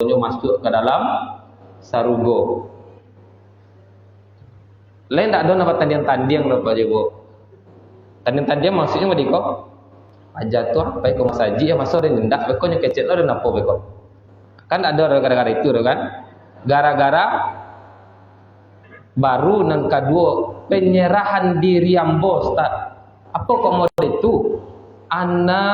nyo masuk ke dalam sarugo. Lain tak ada nama tanding-tanding lah Pak Ibu. Tanding-tanding maksudnya apa diko? Aja tu apa iko masaji ya masuk dan ndak beko nyo kecet lo dan apa beko. Kan tak ada gara-gara itu kan? Gara-gara baru nang kedua penyerahan diri ambo Ustaz. Apa kok model itu? Ana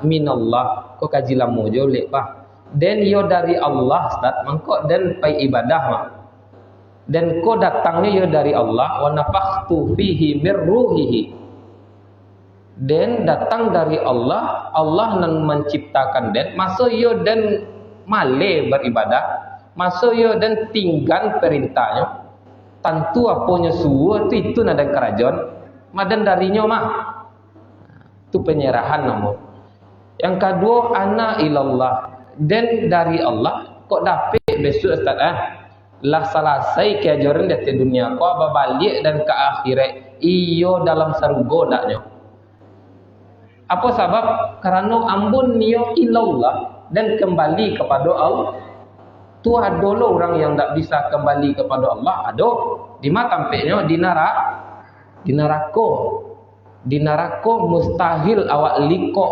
minallah. Kok kaji lamu jo lek bah. Den yo dari Allah Ustaz, mangko den pai ibadah mah. Dan ko datangnya yo dari Allah, wa nafakhtu fihi mir ruhihi. Dan datang dari Allah, Allah nang menciptakan den, masuk yo den male beribadah, masuk yo den tinggal perintahnya. Tentu apanya suwa itu nada kerajaan, madan darinya mah. Itu penyerahan namun. Yang kedua ana ilallah, dan dari Allah kok dapat besok Ustaz lah selesai keajaran dari dunia ko balik dan ke akhirat iyo dalam sarugo daknya. Apa sebab? Karena ambun niyo ilallah dan kembali kepada Allah. Tu ada orang yang tak bisa kembali kepada Allah. Ada di mana tampaknya di neraka. Di neraka mustahil awak liko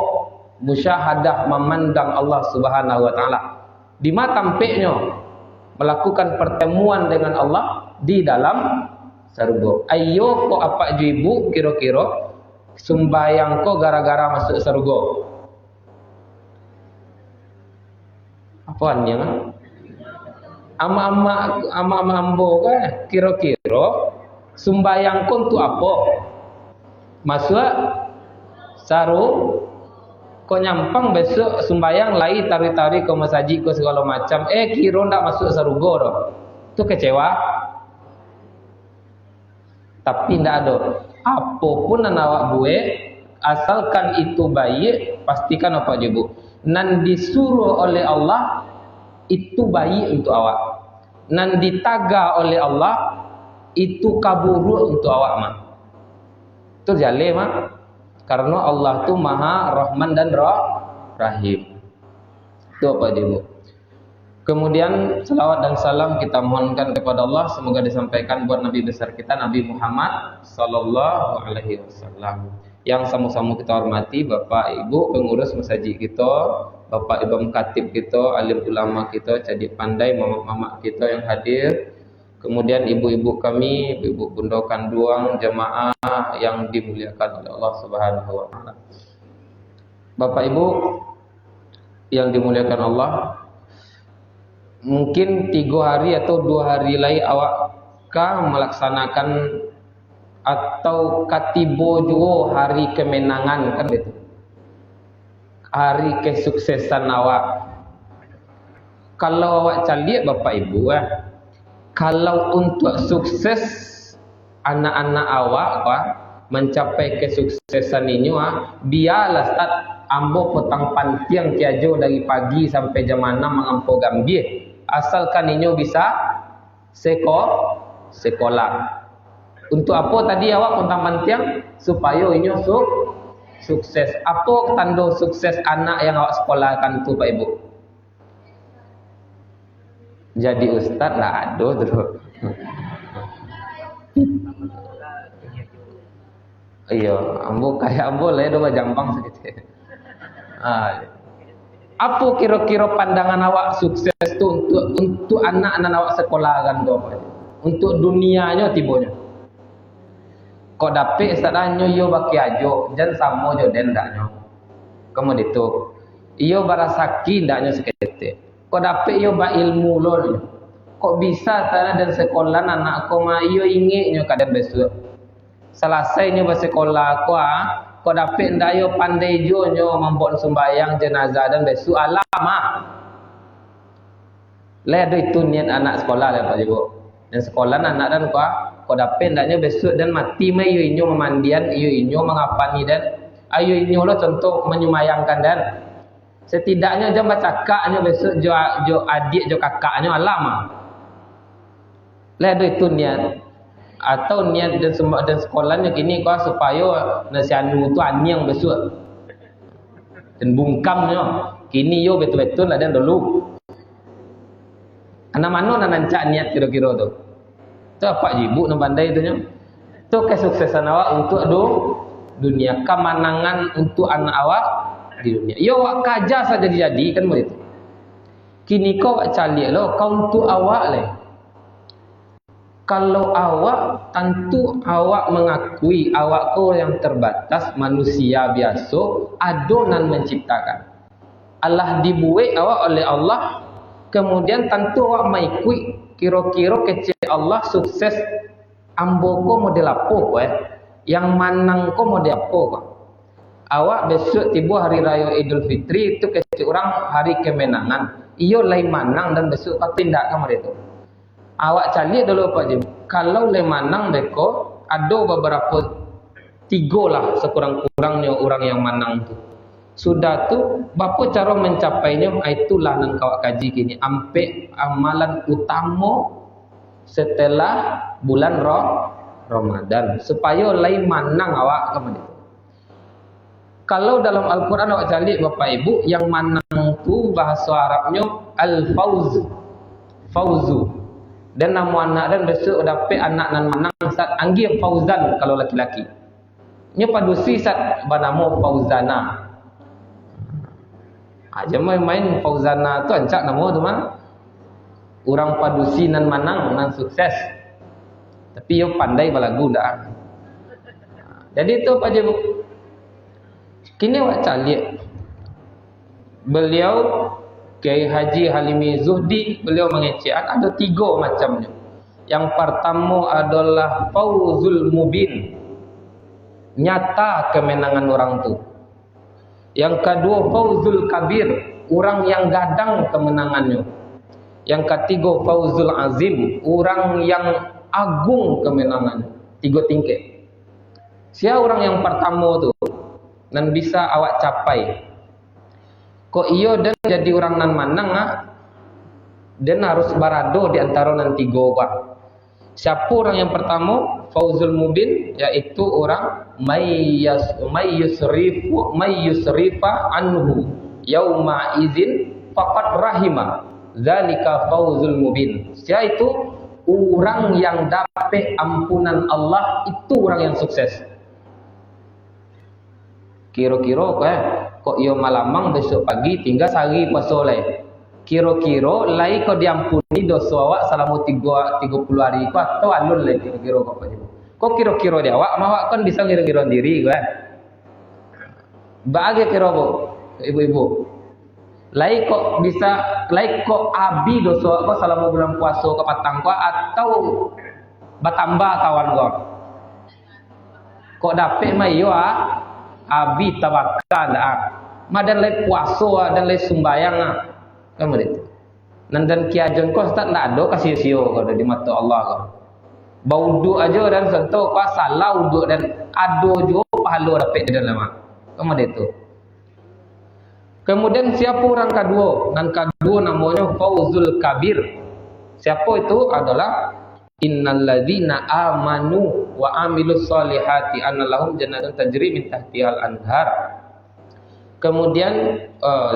musyahadah memandang Allah Subhanahu wa taala. Di mana tampaknya melakukan pertemuan dengan Allah di dalam surga. Ayo ko apa ibu kira-kira sembayang ko gara-gara masuk surga? Apaan ya? Ama-ama ambo kan kira-kira sembayang ko untuk apa? Masuk saru kau nyampang besok sembayang lai tari-tari kau masaji kau segala macam kira ndak masuk sarugo doh. Tu kecewa. Tapi ndak ada. Apapun yang awak buat asalkan itu baik, pastikan apa je bu. Nan disuruh oleh Allah itu baik untuk awak. Nan ditaga oleh Allah itu kaburu untuk awak mah. Tu jale mah. Karena Allah tu Maha Rahman dan Rahim. Itu apa dia bu? Kemudian salawat dan salam kita mohonkan kepada Allah, semoga disampaikan buat Nabi besar kita Nabi Muhammad sallallahu alaihi wasallam. Yang sama-sama kita hormati Bapak Ibu pengurus masjid kita, Bapak Ibu Khatib kita, alim ulama kita, cadik pandai, mama-mama kita yang hadir. Kemudian ibu-ibu kami, ibu bunda kanduang, jemaah yang dimuliakan oleh Allah Subhanahu wa taala. Bapak Ibu yang dimuliakan Allah, mungkin 3 hari atau 2 hari lagi awak melaksanakan atau katibo juga hari kemenangan kan itu. Hari kesuksesan awak. Kalau awak cari Bapak Ibu kalau untuk sukses anak-anak awak mencapai kesuksesan ini biarlah Ustaz ambo potang pantiang kiajo dari pagi sampai jam 6 mengampo gambir asalkan ini bisa sekolah. Untuk apa tadi awak potang pantiang? Supaya ini sukses. Apa tanda sukses anak yang awak sekolahkan itu Pak Ibu? Jadi ustaz lah ada terus. Iya, ambo kayak ambo lah do jampang sedikit. Apa kira-kira pandangan awak sukses tu untuk anak-anak awak sekolah kan do? Untuk dunianya tibonya. Kok dapet sadanya yo baki ajo, jan samo jo den daknya. Kemudian itu, iyo barasaki ndaknya sekete. Kok dapet yo ba ilmu lo. Kok bisa sana dan sekolah anak ko ma iyo ingitnya kadang besok. Selesainya bersekolah ko kok dapet ndak yo pandai jo nyo membuat sembahyang jenazah dan besok alama. Le itu niat anak sekolah le Pak Ibu. Dan sekolah anak dan kok dapet ndaknya besok dan mati ma iyo inyo memandian, iyo inyo mengapani dan ayo inyo lo contoh menyumayangkan dan setidaknya jam cakaknya besok jo adik jo kakaknya alama. Ledo itu niat atau niat dan sekolahnya kini supaya nasianu tu aniang besok dan bungkamnya kini yo betul-betul ada dulu Anak mano nancak niat kira-kira tu. Tu apa jibu nang bandai tu nya? Tu kesuksesan awak untuk dunia, kemenangan untuk anak awak di dunia. Yo awak kaja saja jadi kan begitu. Kini kau awak calik lo, kau untuk awak le. Kalau awak tentu awak mengakui awak kau yang terbatas, manusia biasa, adonan menciptakan. Allah dibuat awak oleh Allah, kemudian tentu awak mengikui kira-kira kecil Allah sukses ambo ko model apa ko yang manang ko model apa ko. Awak besok tiba hari raya Idul Fitri itu kecil orang hari kemenangan. Iyo lain manang dan besok kau tindak kamar itu. Awak cari dulu Pak Jim. Kalau lain manang deko ada beberapa 3 lah sekurang-kurangnya orang yang manang tu. Sudah tu, bapa cara mencapainya itulah nang kawak kaji kini. Ampe amalan utama setelah bulan Ramadan supaya lain manang awak kemudian itu. Kalau dalam Al-Quran awak cari Bapak Ibu yang manang tu bahasa Arabnya fauzu. Dan nama anak dan besok dapat anak nan manang saat anggir fauzan kalau laki-laki. Nya padusi saat bernama Fauzana. Aja main Fauzana tu ancak nama tu mah. Orang padusi nan manang nan sukses. Tapi yo pandai balagu dah. Jadi tu Pak Jibu. Kini awak cari beliau Kiai Haji Halimi Zuhdi, beliau mengecek ada 3 macamnya. Yang pertama adalah fauzul mubin, nyata kemenangan orang tu. Yang kedua fauzul kabir, orang yang gadang kemenangannya. Yang ketiga fauzul azim, orang yang agung kemenangannya. 3 tingkat. Siapa orang yang pertama tu dan bisa awak capai? Kok iyo dan jadi orang nan manang dan harus barado di antara nan 3 bah. Siapa orang yang pertama? Fauzul mubin, yaitu orang mayyusrifa anhu yauma izin faqad rahima. Zalika fauzul mubin. Siapa itu? Orang yang dapat ampunan Allah, itu orang yang sukses. Kira-kira kok iyo malamang besok pagi tinggal sehari puasa lai. Kira-kira lai kau diampuni dosa awak selama 30 hari kau atau alun lai kira-kira kok Pak. Kok kira-kira dia awak mawak kan bisa kira-kira diri kan. Bahagia kira bu, ibu-ibu. Lai kok bisa, lai kok abi dosa kau selama bulan puasa ke patang kau atau bertambah kawan kau. Kok dapet mai yo abi tawakal madan lay puasa dan lay sembayang kan begitu. Dan kiajon kau tak ada kasih sio kau di mata Allah kau. Baudu aja dan sentuh kau salah uduk dan ado juga pahala dapat di dalam kan begitu. Kemudian siapa orang kedua? Dan kedua namanya fauzul kabir. Siapa itu? Adalah innalladzina amanu wa amilus solihati annalahum jannatun tajri min tahtihal anhar. Kemudian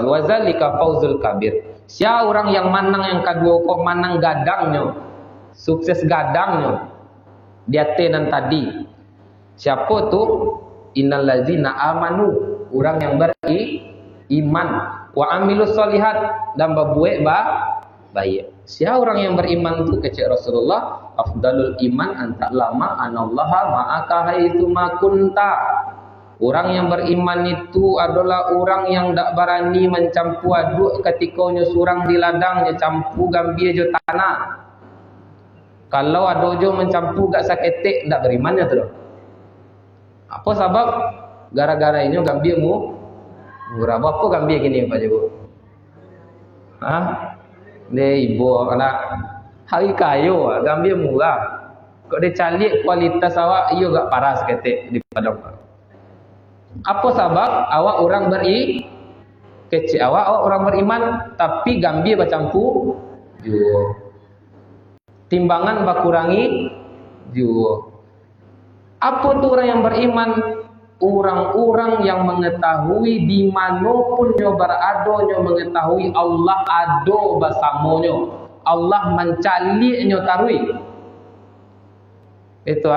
wazalika fauzul kabir. Siapa orang yang manang yang kedua kok manang gadangnya, sukses gadangnya di atenan tadi. Siapa tu? Innalladzina amanu, orang yang beriman, wa amilus solihat, dan berbuat baik. Siapa orang yang beriman itu kecil Rasulullah? Afdalul iman antaklama anallaha ma'aka haitsu ma kunta. Orang yang beriman itu adalah orang yang tak berani mencampur aduk ketika surang di ladang, dia campur gambir je tanah. Kalau ada je mencampur gak saketek, tak berimannya tu. Apa sebab? Gara-gara ini gambirmu murah. Apa gambir gini Pak Jibu? Dia ibu anak hari kayu gambir murah. Kok dia calik kualitas awak iyo gak paras ketik di padang. Apa sebab? Awak orang kecil awak orang beriman tapi gambir bercampur juga. Timbangan berkurangi juga. Apa tu orang yang beriman? Orang-orang yang mengetahui di manapun nyo berada nyo mengetahui Allah ada bersamanya. Allah mencaliknya tarui. Itu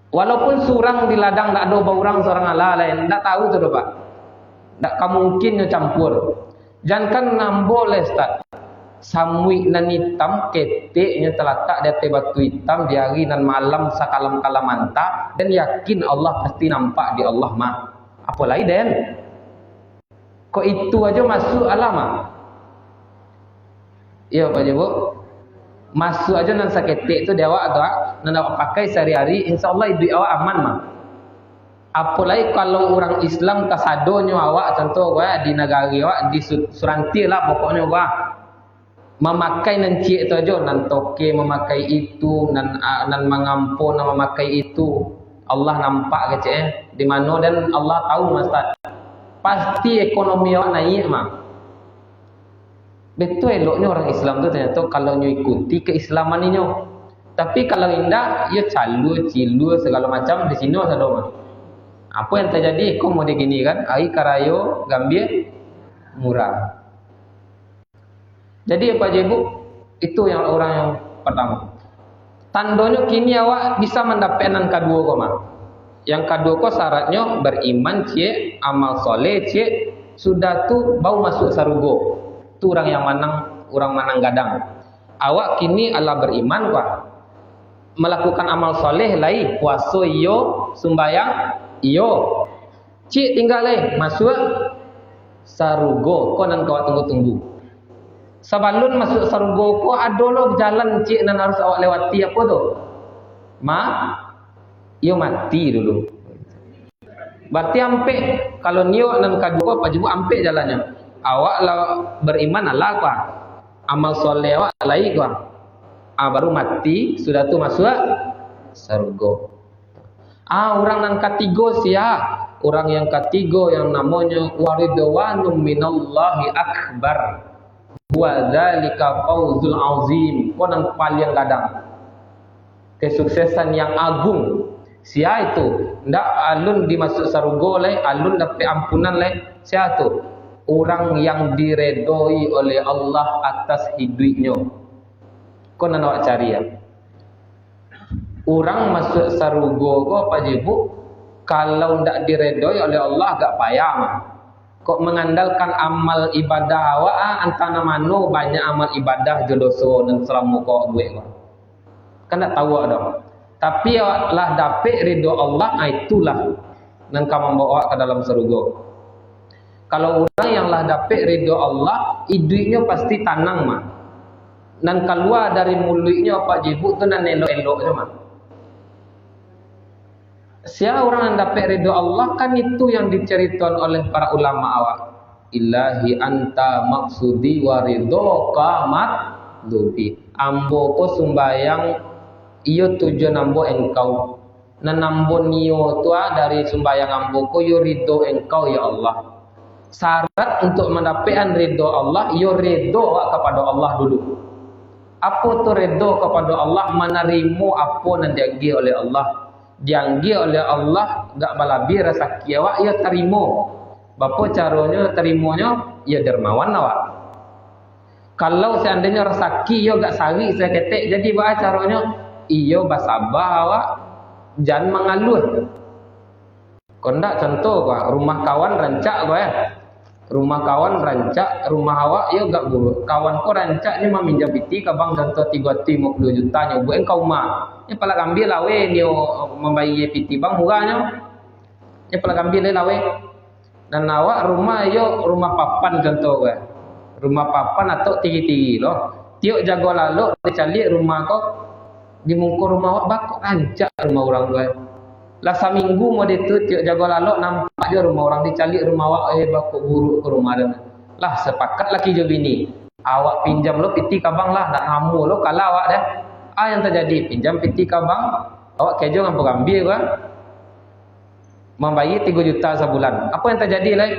walaupun surang di ladang tak ada orang seorang ala lain, tak tahu tu Pak. Tak mungkin campur. Jangan boleh Ustaz. Samui nan hitam keteknya terletak di atas batu hitam di hari dan malam sakalam-kalam mantap dan yakin Allah pasti nampak di Allah mah. Apa lagi Den? Kok itu aja masuk alam iya Pak Ibu. Masuk aja nan saketek tu dia awak tu nan awak pakai sehari-hari, insyaallah hidup awak aman mah. Apalagi kalau orang Islam kasadonyo awak contoh di negara awak di Suranti lah pokoknya memakai nan cik tu aja nan toke memakai itu nan mengampun nan memakai itu. Allah nampak ke cik di mana dan Allah tahu Mas Ustaz. Pasti ekonomi awak naik mah. Betul eloknya orang Islam tu ternyata kalau nyo ikuti keislaman ni nyo. Tapi kalau indah, ya calu, cilu segala macam di sini ada mah. Apa yang terjadi? Kau mau begini kan? Ai karayo gambir murah. Jadi Pak Ibu, itu yang orang yang pertama. Tandanya kini awak bisa mendapatkan kedua koma. Yang kedua kok syaratnya beriman cik, amal soleh cik, sudah tu bau masuk sarugo. Tu orang yang orang manang gadang. Awak kini ala beriman kok. Melakukan amal soleh lai, puasa iyo, sembayang iyo. Cik tinggal masuk sarugo. Kau nan kau tunggu-tunggu. Sebelum masuk sarugo kau ada lo jalan cik nan harus awak lewati apa tu? Iyo mati dulu. Berarti ampe kalau niyo nan kedua Pak Jibu ampe jalannya. Awak lah beriman Allah kah? Amal soleh awak lai kah? Baru mati sudah tu masuk surga. Orang yang ketiga siapa? Orang yang ketiga yang namanya waridwanum minallahi akbar. Wa dzalika fawzul azim. Konan paling gadang. Kesuksesan yang agung. Siapa itu? Ndak alun dimasuk surga lai, alun dapat ampunan lai. Siapa tu? Orang yang diredoi oleh Allah atas hidupnya. Kau nak awak cari ya. Orang masuk sarugo kau Pak Jibu kalau tidak diredoi oleh Allah agak payah mah. Kok mengandalkan amal ibadah awak antara mano banyak amal ibadah jodoso dan selama kau gue kau. Kan tak tahu dong. Tapi awak lah dapat ridho Allah itulah dan kamu bawa ke dalam sarugo. Kalau orang yang lah dapat ridho Allah, hidupnya pasti tenang mah. Dan keluar dari mulutnya Pak Jibu tu nan elok-elok je mah. Siapa orang yang dapat ridho Allah kan itu yang diceritakan oleh para ulama awak. Ilahi anta maksudi wa ridhoka matlubi. Ambo ko sumbayang iyo tujuan ambo engkau. Nan ambo niyo tu dari sumbayang ambo ko yo ridho engkau ya Allah. Syarat untuk mendapatkan ridho Allah, yo ridho kepada Allah dulu. Apa tu ridho kepada Allah? Menerima apa yang dijanji oleh Allah. Dijanji oleh Allah, gak balabi rasa kiawak, ya terima. Bapa caranya terimanya? Ya dermawan awak. Kalau seandainya rezeki yo gak sari saya ketek, jadi apa caranya? Iyo basabah awak, jangan mengaluh. Kondak contoh kau rumah kawan rancak kau rumah kawan rancak rumah awak yo gak buruk kawan kau rancak ni meminjam piti ke bank contoh 350 juta nyobu engkau mah ni pala ambil lawe ni membayar piti bank murahnya ni pala ambil lawe dan awak rumah yo rumah papan contoh kau rumah papan atau tinggi-tinggi loh tiok jago lalu dicalik rumah kau di muka rumah awak bakok rancak rumah orang kau lah seminggu mau ditutup jaga lalu nampak je rumah orang dicalik rumah awak bakok buruk ke rumah dia. Lah sepakat laki jo bini. Awak pinjam lo piti kabang lah nak ngamu lo kalah awak dah. Yang terjadi pinjam piti kabang awak kejo ngapa ambil kan? Membayar 3 juta sebulan. Apa yang terjadi lah?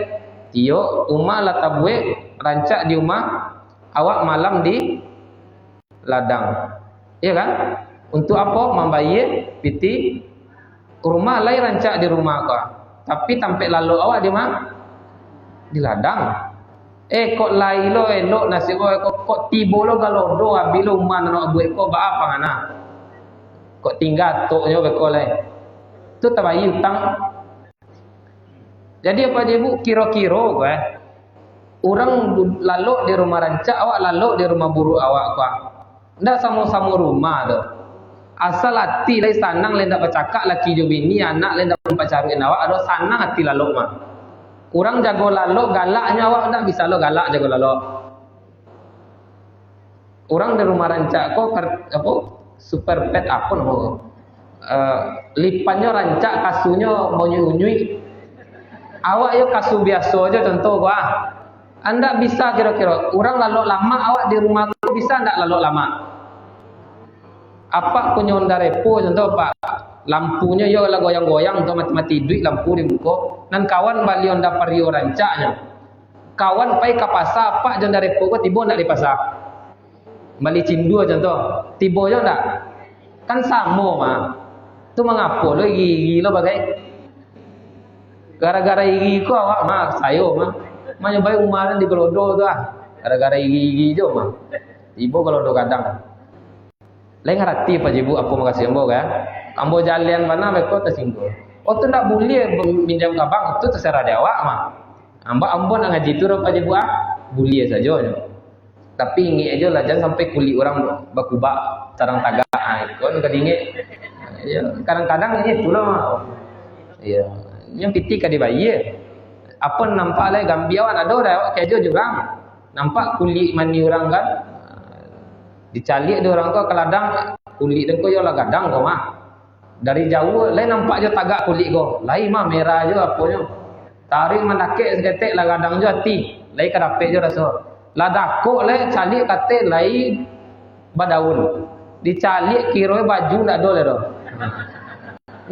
Tio rumah lah tabue rancak di rumah awak malam di ladang. Iya kan? Untuk apa? Membayar piti rumah lain rancak di rumah kau. Tapi tampak lalu awak di mana? Di ladang. Kok lai lo elok nasi kok tibo lo kalau do ambil lo mana nak buat kok ba apa ngana. Kok tinggal toknya beko lai. Tu tabayi utang. Jadi apa je bu? Kira-kira gue. Orang lalu di rumah rancak awak, lalu di rumah buruk awak kau. Ndak sama-sama rumah tu. Asal hati lai sanang lai ndak bercakap laki jo bini, anak lai ndak pacarin awak, ada sanang hati lalu mah. Orang jago lalu galaknya awak ndak bisa lo galak jago lalu. Orang di rumah rancak kau apa? Super pet apa nama? Lipannya rancak, kasunya mau nyunyui. Awak yo kasu biasa aja contoh gua. Anda bisa kira-kira orang lalu lama awak di rumah kau bisa ndak lalu lama? Apa punya onda repo contoh pak? Lampunya yo lah goyang-goyang untuk mati-mati duit lampu di muka. Nan kawan bali onda pario rancaknya. Kawan pai ke pasar pak jonda repo kau tibo ndak di pasar. Bali cindu contoh. Tibo yo ndak? Kan sama mah. Tu mengapa lo gigi lo bagai? Gara-gara gigi ko awak mah sayo mah. Mah nyobai umaran di gelodo tu ah. Gara-gara gigi jo mah. Tibo gelodo kadang. Lain ngerti apa jibu apa makasih ambo kan? Ambo jalan mana beko tersinggung. Oh tu nak boleh minjam kabang itu terserah dia awak mah. Ambo nak ngaji tu apa jibu ah? Boleh saja. Tapi ingat aja lah jangan sampai kulit orang bakubak sarang tagak. Kau nak ingat. Ya, kadang-kadang ini itulah mah. Ya, yang piti kadi bayi. Apa nampak lah gambiawan ada dah kejo juga. Nampak kulit mani orang kan? Dicalik dia orang kau ke ladang kulit dan kau yolah gadang kau mah dari jauh lain nampak je tagak kulit kau lain mah merah je apanya tarik mendakik seketik lah gadang je hati lain kerapik je rasa lah dakuk lain calik kate lain badaun dicalik kira baju tak ada lah dah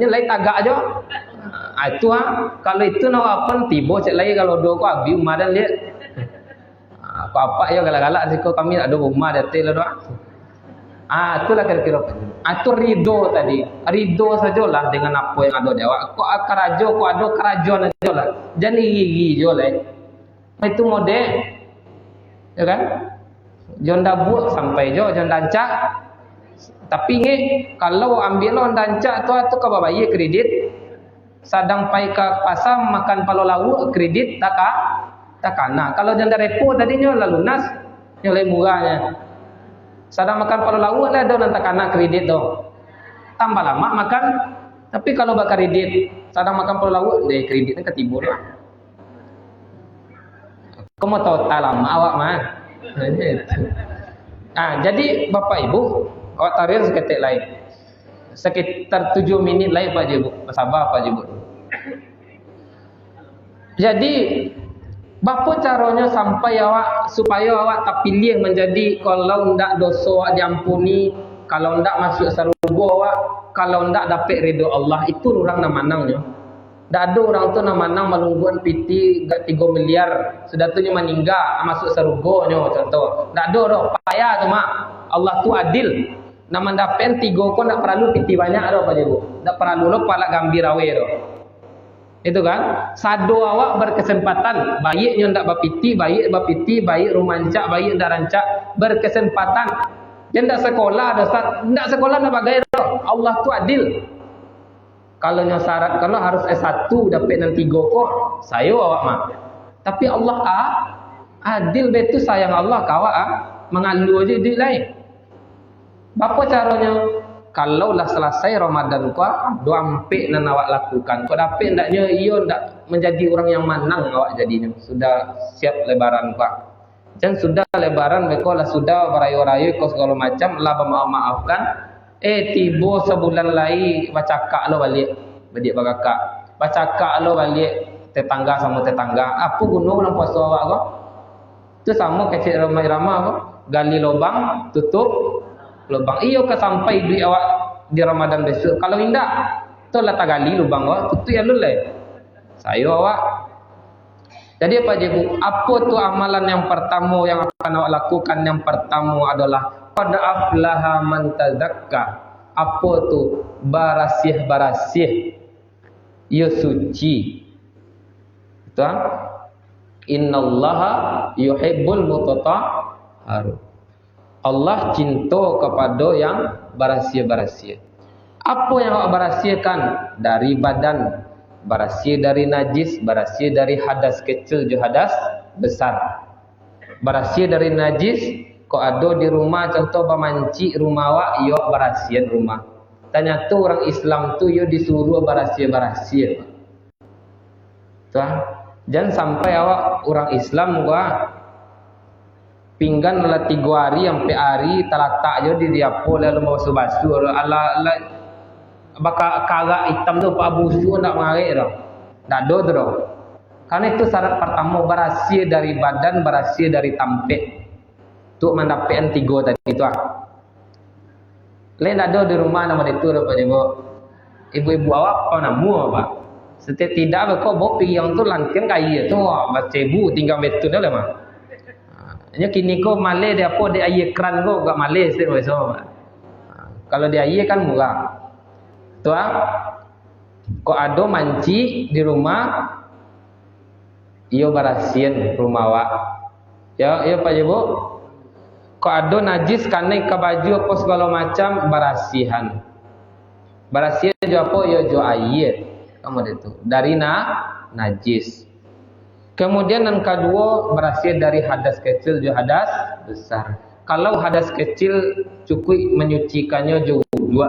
ini lain tagak je itu ha kalau itu nak apa tiba cek lain kalau do kau abi umadan lihat apa ya galak-galak sih kau kami ada rumah detil lah doa. Itulah kira-kira. Itu ridho tadi. Ridho sajalah dengan apa yang ada di awak. Kau kerajo, kau ada kerajuan aja lah. Jangan gigi je lah. Itu model, ya kan? Jangan dah buat sampai je, jangan dancak. Tapi ni kalau ambil lo dancak tu kau bayar kredit. Sadang pai ke pasar makan palo lauk kredit tak kena. Kalau janda repo tadinya lah lunas, nilai murahnya. Sadang makan palo lauk lah ada nanti kena kredit tu. Tambah lama makan, tapi kalau bakar kredit, sadang makan palo lauk, deh kreditnya ketibur lah. Kau mau tahu tak lama awak mah? Jadi bapak ibu, awak tarik seketik lain. Sekitar 7 minit lain pak ibu, sabar pak ibu. Jadi bapa caranya sampai awak supaya awak tak pilih menjadi kalau ndak dosa awak diampuni, kalau ndak masuk surga awak, kalau ndak dapat ridha Allah itu orang nak manangnya. Ndak ada orang tu nak manang malungguan piti 3 miliar sudah tu meninggal masuk surganya contoh. Ndak ada dah payah tu mak. Allah tu adil. Nak mendapat 3 kau ndak perlu piti banyak dah apa je bu. Ndak perlu lo pala gambirawe dah. Itu kan sado awak berkesempatan baiknya ndak bapiti baik rumancak baik ndak rancak berkesempatan dan ndak sekolah ndak sekolah ndak bagai Allah tu adil kalau syarat kalau harus S1 dapat nan 3 kok saya awak mah tapi Allah adil betul sayang Allah kawak mengalu aja di lain apa caranya kalau lah selesai Ramadan kau doa ampik nan awak lakukan kau dapat ndaknya iyo ndak menjadi orang yang manang awak jadinya sudah siap lebaran kau dan sudah lebaran kau lah sudah berayu-rayu kau segala macam lah maafkan tibo sebulan lagi baca kak lo balik bedik bagakak baca kak lo balik tetangga sama tetangga apa gunung dalam puasa awak kau tu sama kecil ramai-ramai kau gali lubang tutup lubang iyo ke sampai duit awak di Ramadan besok kalau indah tu lah tak gali lubang awak tutup ya lulai saya awak jadi apa je bu apa tu amalan yang pertama yang akan awak lakukan yang pertama adalah qad aflaha man tazakka apa tu barasih ya suci itu Innallaha yuhibbul mutatahharin. Allah cinta kepada yang berasia-berasia. Apa yang awak berahsiakan? Dari badan, berasia dari najis, berasia dari hadas kecil je hadas besar. Berasia dari najis, kau ada di rumah contoh bermanci rumah awak, yo berasian rumah. Tanya tu orang Islam tu yo disuruh berasia-berasia. Tuh, jangan sampai awak orang Islam gua pinggan la 3 hari sampai hari terletak je di diapo lalu basuh-basuh ala bakal kagak hitam tu pak busu ndak mengarik dah. Ndak do tu dah. Karena itu syarat pertama berasia dari badan, berasia dari tampek. Tu mendapatkan 3 tadi tu ah. Lain ada di rumah nama itu dah Pak Ibu. Ibu-ibu awak apa nama apa? Setiap tidak kau bawa yang tu langkin kaya tu baca ibu tinggal betul dah mah. Nya kini ko malai dia apa dia air keran ko gak malai sih biasa. Kalau dia air kan murah. Tu ah. Ko ada manci di rumah iyo berasian rumah awak. Ya, ya Pak Ibu. Ko ada najis kane ke baju apa segala macam berasihan. Berasihan jo apa yo jo air. Kamu itu dari najis. Kemudian yang kedua berasal dari hadas kecil juga hadas besar. Kalau hadas kecil cukup menyucikannya juga.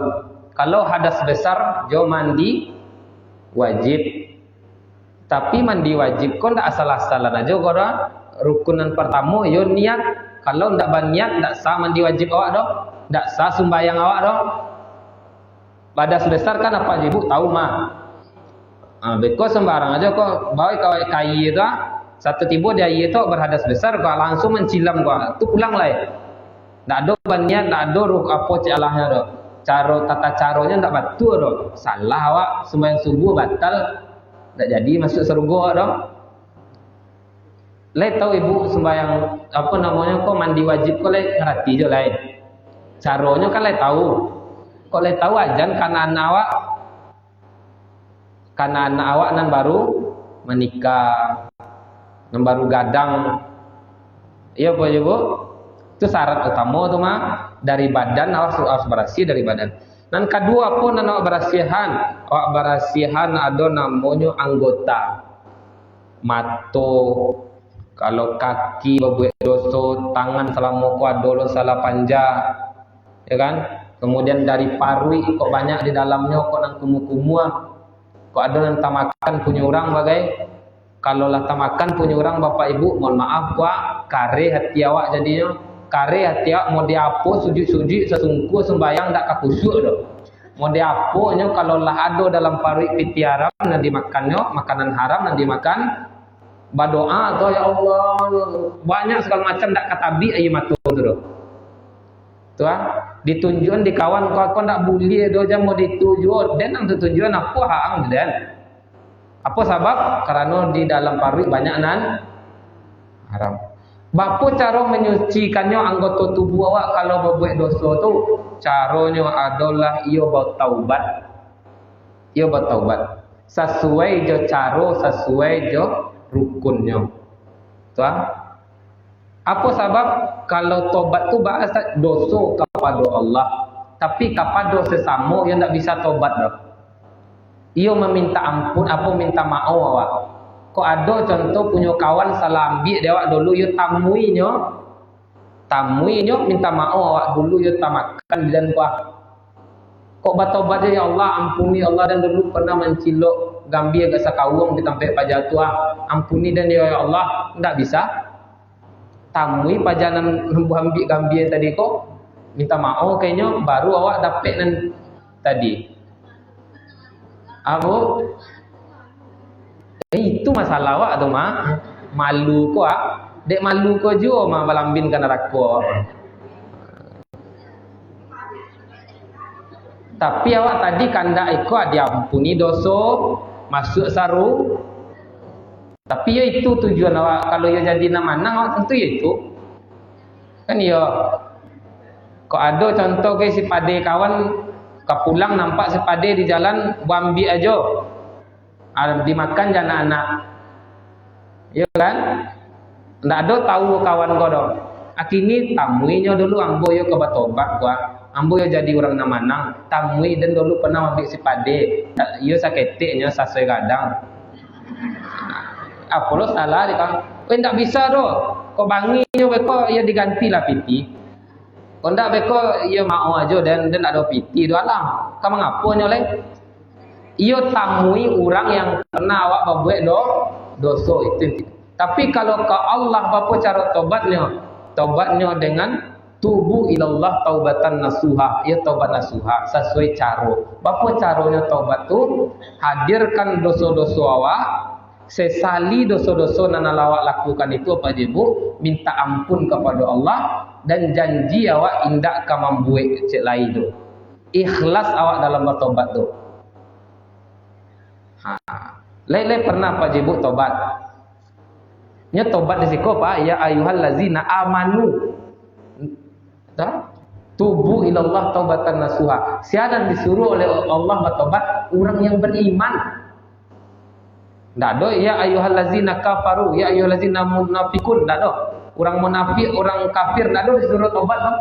Kalau hadas besar jauh mandi wajib. Tapi mandi wajib kau tidak asal-asalan aja kau rukunan pertama yo niat. Kalau tidak berniat tidak sah mandi wajib awak dah. Tidak sah sembahyang awak dah. Hadas besar kan apa ibu tahu mah. Beko sembarang aja kok bawa kau kayu tu satu tiba dia itu berhadas besar kau langsung mencilam kau tu pulang lah. Tak ada banyak, tak ada ruk apa calahnya dah. Tata caranya tak betul dah. Salah awak sembahyang subuh batal tak jadi masuk surga dah. Lai tahu ibu sembahyang apa namanya kau mandi wajib kau lai ngerti je lai. Caranya kan lai tahu. Kau lai tahu ajan karena anak awak nan baru menikah, nan baru gadang. Iya Pak Ibu. Itu syarat utama tu mah dari badan awak harus bersih dari badan. Dan kedua pun nan awak berasihan. Awak berasihan ada namanya anggota. Mato, kalau kaki berbuat dosa, tangan selama ku ada salah panja. Ya kan? Kemudian dari parui kok banyak di dalamnya kok nang kumu-kumu. Kok ada yang tamakan punya orang bagai kalau lah tamakan punya orang bapak ibu mohon maaf gua kare hati awak jadinya kare hati awak mau diapo sujud-sujud sesungguh sembayang tak kakusuk dah mau diapo nya kalau lah ada dalam parik piti haram nan dimakannya makanan haram nan dimakan berdoa atau ya Allah banyak segala macam tak katabi ayi matu tu dah tu ditunjukkan di kawan kau nak boleh do jam mau dituju dan nang tujuan apa hang dan apa sebab karena di dalam paru banyak nan haram. Bapa cara menyucikannya anggota tubuh awak kalau berbuat dosa tu caranya adalah ia bertaubat. Ia bertaubat sesuai je cara sesuai je rukunnya. Tu apa sebab kalau tobat tu bahasa dosa kepada Allah tapi kepada sesama yang tak bisa tobat dah. Ia meminta ampun apa minta maaf awak. Kok ada contoh punya kawan salah ambil dia awak dulu ia tamuinya minta maaf awak dulu ia tamakan dan kuah. Kok bertobat ya Allah ampuni Allah dan dulu pernah mencilok gambir ke sakawung di tempat pajak tua ampuni dan ya Allah tak bisa. Tamui pajanan ambil gambir tadi kok minta maaf kayaknya baru awak dapat nan tadi. Aku itu masalah awak tu mah malu ko dek malu ko jo mah balambin kan neraka. Tapi awak tadi kanda ikut diampuni dosa masuk saru. Tapi ya itu tujuan awak kalau ya jadi nama awak tentu ya itu. Kan ya kok ada contoh ke si pade kawan ke pulang nampak si pade di jalan bambi aja. Dimakan jana anak. Ya kan? Ndak ada tahu kawan kau dong. Akini tamuinya dulu ambo yo ke batobat gua. Ambo yo jadi orang namanang. Tamui dan dulu pernah ambil si pade. Yo saketeknya sasai gadang. Apa lo salah dia kan? Kau ndak bisa doh. Kau banginya beko ya diganti lah piti. Kau ndak beko ya mau aja dan ada piti do alam. Kamu ngapo nyoleh? Iyo tamui orang yang pernah awak berbuat dosa itu. Tapi kalau ke Allah apa cara tobatnya? Tobatnya dengan tubu ilallah taubatan nasuha. Ya taubat nasuha sesuai cara. Apa caranya taubat tu? Hadirkan dosa-dosa awak, sesali dosa-dosa yang awak lakukan itu apa je bu? Minta ampun kepada Allah dan janji awak indak ka membuat cek lain tu. Ikhlas awak dalam bertobat tu. Lele pernah Pak Jibu tobat. Nya tobat di siko Pak, ya ayyuhallazina amanu. Tubu ilallah taubatan nasuha. Siaran disuruh oleh Allah bertobat orang yang beriman. Ndak do ya ayyuhallazina kafaru, ya ayyuhallazina munafiqun, ndak do. Orang munafik, orang kafir ndak do disuruh tobat do.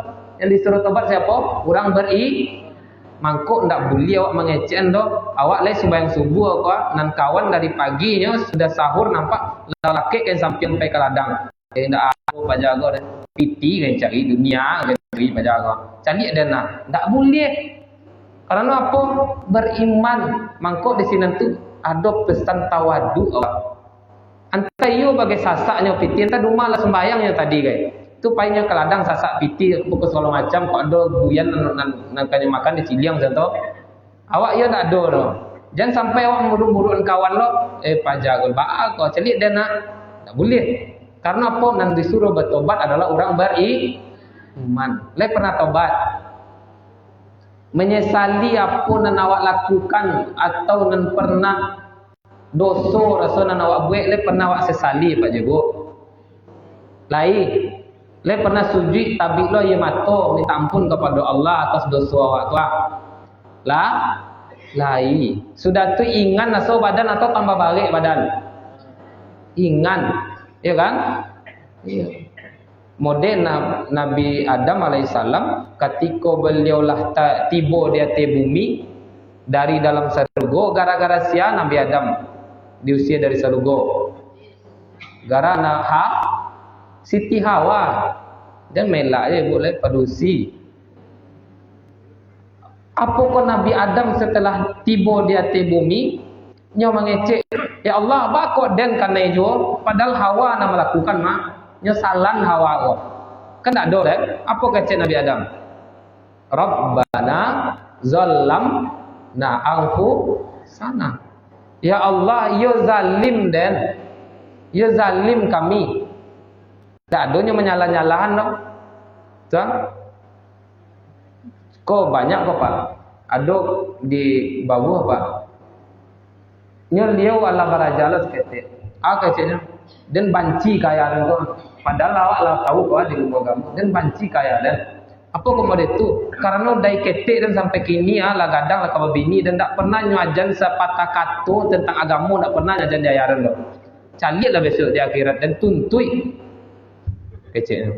Yang disuruh tobat siapa? Orang beriman. Mangkuk ndak boleh awak mengecen do. Awak le sembahyang subuh kau nan kawan dari paginya sudah sahur nampak lelaki kan sampai ke ladang. Ndak aku pajago deh. Piti kan cari dunia kan cari pajago. Cari dana. Ndak boleh. Karena apa? Beriman. Mangkuk di sini tu ada pesan tawadu awak. Antai yo bagai sasaknya piti entah rumah lah sembahyangnya tadi guys. Tu painya ke ladang sasak piti pukul segala macam kok ada buyan nan kanya makan di ciliang zato. Awak ya tak ada no. Jangan sampai awak muruk-murukan kawan lo pajagol ba kau celik dana. Tak boleh. Karena apa nan disuruh bertobat adalah orang beriman. Le pernah tobat. Menyesali apa nan awak lakukan atau nan pernah dosa rasa nan awak buat le pernah awak sesali Pak Jago. Lain le pernah sujud tapi lo ye mato minta ampun kepada Allah atas dosa awak tu lah lai sudah tu ingan naso badan atau tambah balik badan ingan ya kan iya model Nabi Adam alaihissalam ketika beliau lah tiba di atas bumi dari dalam surga gara-gara sia Nabi Adam diusir dari surga gara Siti Hawa dan melak je boleh padusi. Apakah Nabi Adam setelah tiba di atas bumi nyo mengecek ya Allah bakok dan kana jo padahal Hawa nak melakukan mak nyo salan Hawa ko. Kan tak ada deh. Apa kecek Nabi Adam? Rabbana zallamna anfusana. Ya Allah yo zalim dan yo zalim kami. Tak adanya menyalah-nyalahan no. Tuan. Kok banyak kok Pak. Ada di bawah Pak. Nya liau ala barajalas kete. Kecenya. Dan banci kaya dan kok. Padahal awak lah tahu kok di rumah kamu. Dan banci kaya dan. Apa kemudian itu? Karena dari kete dan sampai kini lah gadang lah kamu bini dan tak pernah nyajan sepatah kata tentang agama tak pernah nyajan di ayaran lo. Caliat lah besok di akhirat dan tuntui. Kecil.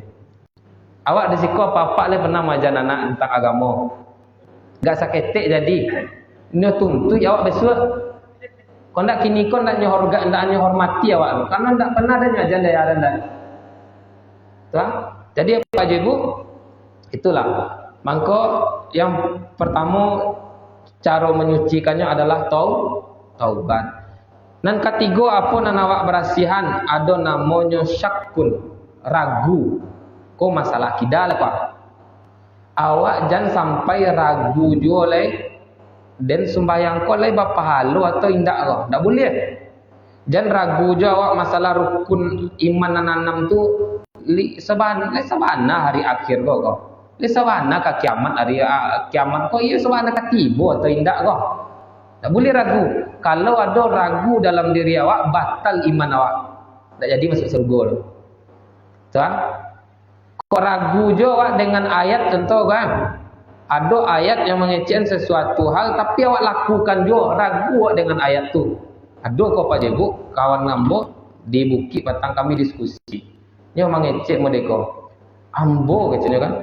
Awak di siku apa-apa le pernah majan anak tentang agama. Gak saketek jadi. Ini tuntut awak besok. Kau ndak kini kau ndak hormati awak. Karena ndak pernah ada ngajan dari aran dah. Tuh. Jadi apa je bu? Itulah. Mangko yang pertama cara menyucikannya adalah taubat. Dan ketiga apa nan awak berasihan ada namanya syakun. Ragu kok masalah akidah Pak. Awak jangan sampai ragu joleh dan sembahyang kau le pahala atau indak kau. Tak boleh. Jangan ragu je awak masalah rukun iman nanam tu sabana hari akhir kau. Li sabana ka kiamat hari kiamat kau iya sabana ka tiba atau indak kau. Tak boleh ragu. Kalau ada ragu dalam diri awak batal iman awak. Tak jadi masuk surga. Tuan, kau ragu juga dengan ayat tentu kan? Ada ayat yang mengecen sesuatu hal, tapi awak lakukan juga ragu dengan ayat tu. Ada kau Pak Jebu, kawan ngambo di bukit batang kami diskusi. Nyo mangecek modeko. Ambo katanya kan.